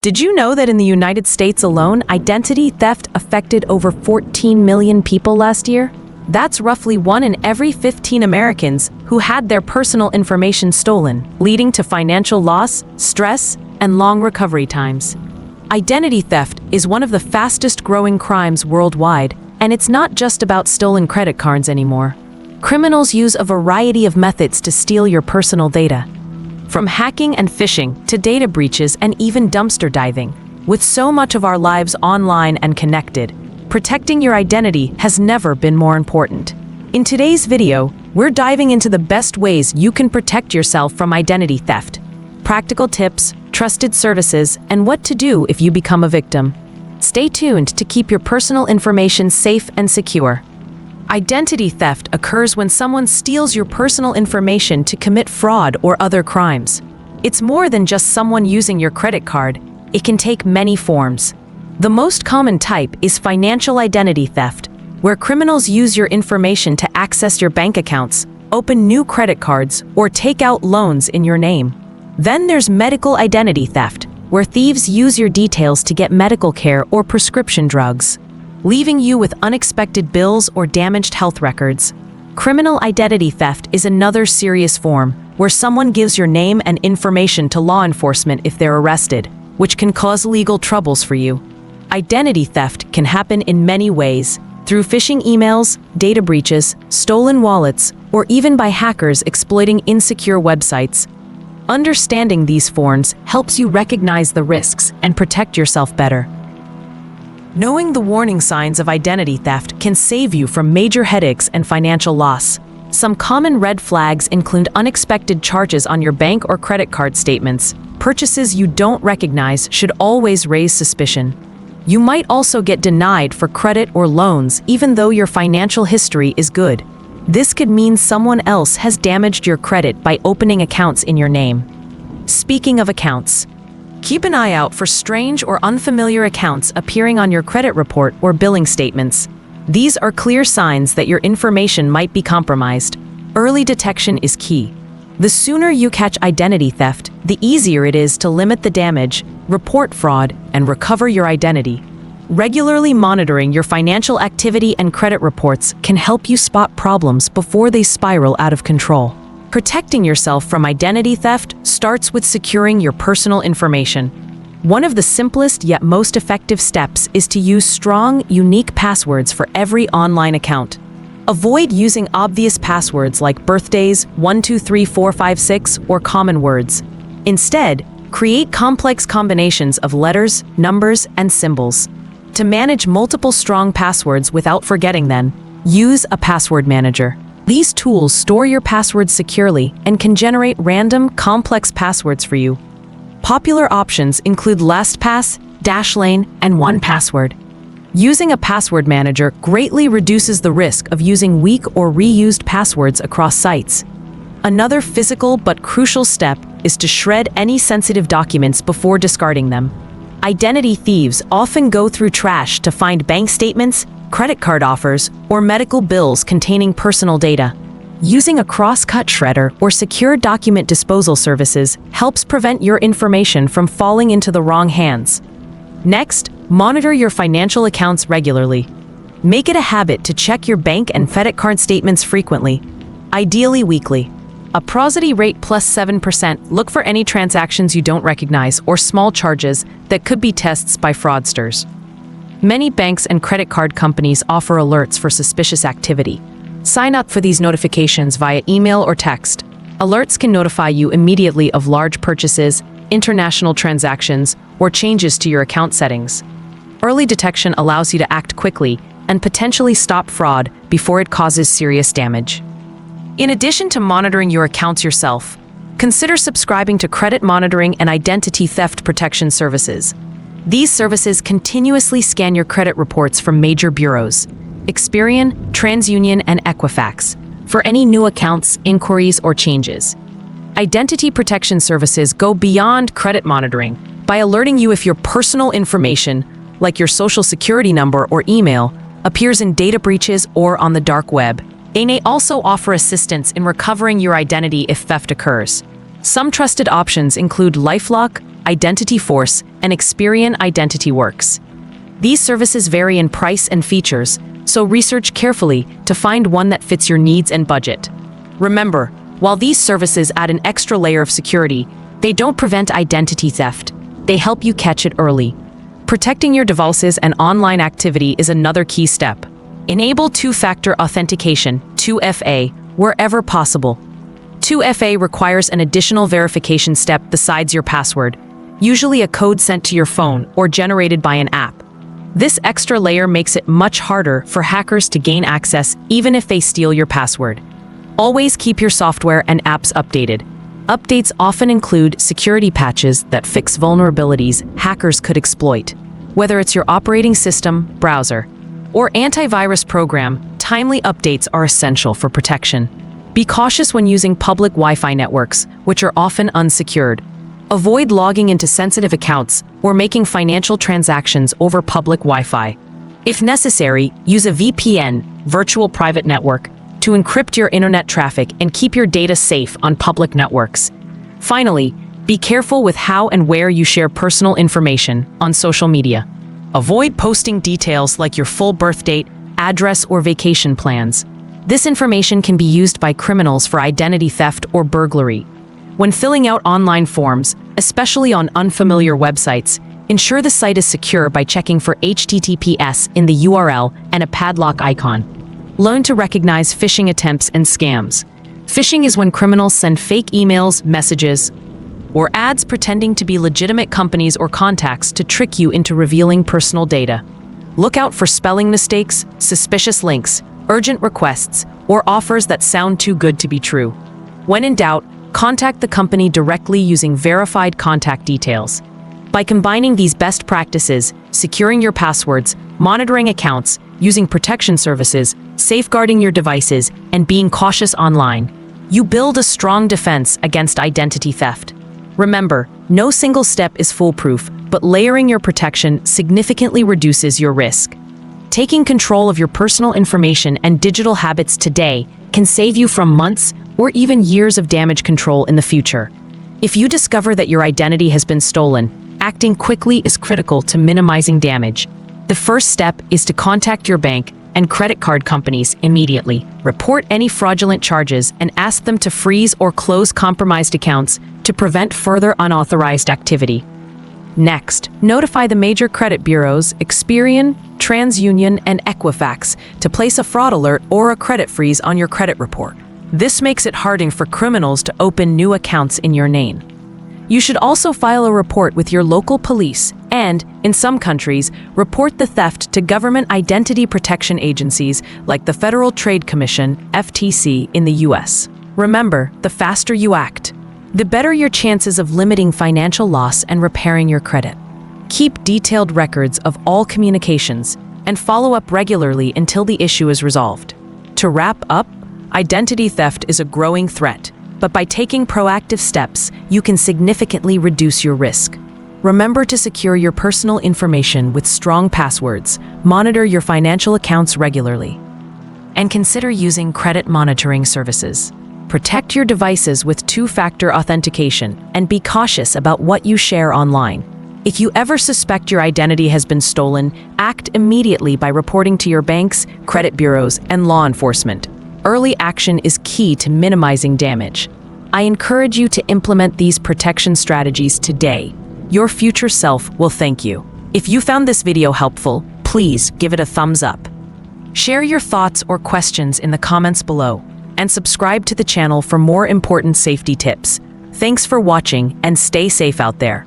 Did you know that in the United States alone, identity theft affected over 14 million people last year? That's roughly 1 in every 15 Americans who had their personal information stolen, leading to financial loss, stress, and long recovery times. Identity theft is one of the fastest growing crimes worldwide, and it's not just about stolen credit cards anymore. Criminals use a variety of methods to steal your personal data. From hacking and phishing to data breaches and even dumpster diving, with so much of our lives online and connected, protecting your identity has never been more important. In today's video, we're diving into the best ways you can protect yourself from identity theft, practical tips, trusted services, and what to do if you become a victim. Stay tuned to keep your personal information safe and secure. Identity theft occurs when someone steals your personal information to commit fraud or other crimes. It's more than just someone using your credit card. It can take many forms. The most common type is financial identity theft, where criminals use your information to access your bank accounts, open new credit cards, or take out loans in your name. Then there's medical identity theft, where thieves use your details to get medical care or prescription drugs, leaving you with unexpected bills or damaged health records. Criminal identity theft is another serious form, where someone gives your name and information to law enforcement if they're arrested, which can cause legal troubles for you. Identity theft can happen in many ways, through phishing emails, data breaches, stolen wallets, or even by hackers exploiting insecure websites. Understanding these forms helps you recognize the risks and protect yourself better. Knowing the warning signs of identity theft can save you from major headaches and financial loss. Some common red flags include unexpected charges on your bank or credit card statements. Purchases you don't recognize should always raise suspicion. You might also get denied for credit or loans even though your financial history is good. This could mean someone else has damaged your credit by opening accounts in your name. Speaking of accounts, keep an eye out for strange or unfamiliar accounts appearing on your credit report or billing statements. These are clear signs that your information might be compromised. Early detection is key. The sooner you catch identity theft, the easier it is to limit the damage, report fraud, and recover your identity. Regularly monitoring your financial activity and credit reports can help you spot problems before they spiral out of control. Protecting yourself from identity theft starts with securing your personal information. One of the simplest yet most effective steps is to use strong, unique passwords for every online account. Avoid using obvious passwords like birthdays, 123456, or common words. Instead, create complex combinations of letters, numbers, and symbols. To manage multiple strong passwords without forgetting them, use a password manager. These tools store your passwords securely and can generate random, complex passwords for you. Popular options include LastPass, Dashlane, and 1Password. Using a password manager greatly reduces the risk of using weak or reused passwords across sites. Another physical but crucial step is to shred any sensitive documents before discarding them. Identity thieves often go through trash to find bank statements, credit card offers, or medical bills containing personal data. Using a cross-cut shredder or secure document disposal services helps prevent your information from falling into the wrong hands. Next, monitor your financial accounts regularly. Make it a habit to check your bank and credit card statements frequently, ideally weekly. A prosody rate plus 7%. Look for any transactions you don't recognize or small charges that could be tests by fraudsters. Many banks and credit card companies offer alerts for suspicious activity. Sign up for these notifications via email or text. Alerts can notify you immediately of large purchases, international transactions, or changes to your account settings. Early detection allows you to act quickly and potentially stop fraud before it causes serious damage. In addition to monitoring your accounts yourself, consider subscribing to credit monitoring and identity theft protection services. These services continuously scan your credit reports from major bureaus, Experian, TransUnion, and Equifax, for any new accounts, inquiries, or changes. Identity protection services go beyond credit monitoring by alerting you if your personal information, like your social security number or email, appears in data breaches or on the dark web. They may also offer assistance in recovering your identity if theft occurs. Some trusted options include LifeLock, Identity Force, and Experian Identity Works. These services vary in price and features, so research carefully to find one that fits your needs and budget. Remember, while these services add an extra layer of security, they don't prevent identity theft. They help you catch it early. Protecting your devices and online activity is another key step. Enable two-factor authentication, 2FA, wherever possible. 2FA requires an additional verification step besides your password, usually a code sent to your phone or generated by an app. This extra layer makes it much harder for hackers to gain access even if they steal your password. Always keep your software and apps updated. Updates often include security patches that fix vulnerabilities hackers could exploit. Whether it's your operating system, browser, or antivirus program, timely updates are essential for protection. Be cautious when using public Wi-Fi networks, which are often unsecured. Avoid logging into sensitive accounts or making financial transactions over public Wi-Fi. If necessary, use a VPN, virtual private network, to encrypt your internet traffic and keep your data safe on public networks. Finally, be careful with how and where you share personal information on social media. Avoid posting details like your full birth date, address, or vacation plans. This information can be used by criminals for identity theft or burglary. When filling out online forms, especially on unfamiliar websites, ensure the site is secure by checking for HTTPS in the URL and a padlock icon. Learn to recognize phishing attempts and scams. Phishing is when criminals send fake emails, messages, or ads pretending to be legitimate companies or contacts to trick you into revealing personal data. Look out for spelling mistakes, suspicious links, urgent requests, or offers that sound too good to be true. When in doubt, contact the company directly using verified contact details. By combining these best practices, securing your passwords, monitoring accounts, using protection services, safeguarding your devices, and being cautious online, you build a strong defense against identity theft. Remember, no single step is foolproof, but layering your protection significantly reduces your risk. Taking control of your personal information and digital habits today can save you from months or even years of damage control in the future. If you discover that your identity has been stolen, acting quickly is critical to minimizing damage. The first step is to contact your bank and credit card companies immediately. Report any fraudulent charges and ask them to freeze or close compromised accounts to prevent further unauthorized activity. Next, notify the major credit bureaus, Experian, TransUnion, and Equifax to place a fraud alert or a credit freeze on your credit report. This makes it harder for criminals to open new accounts in your name. You should also file a report with your local police and, in some countries, report the theft to government identity protection agencies like the Federal Trade Commission, FTC, in the US. Remember, the faster you act, the better your chances of limiting financial loss and repairing your credit. Keep detailed records of all communications and follow up regularly until the issue is resolved. To wrap up, identity theft is a growing threat, but by taking proactive steps, you can significantly reduce your risk. Remember to secure your personal information with strong passwords, monitor your financial accounts regularly, and consider using credit monitoring services. Protect your devices with two-factor authentication and be cautious about what you share online. If you ever suspect your identity has been stolen, act immediately by reporting to your banks, credit bureaus, and law enforcement. Early action is key to minimizing damage. I encourage you to implement these protection strategies today. Your future self will thank you. If you found this video helpful, please give it a thumbs up. Share your thoughts or questions in the comments below, and subscribe to the channel for more important safety tips. Thanks for watching and stay safe out there.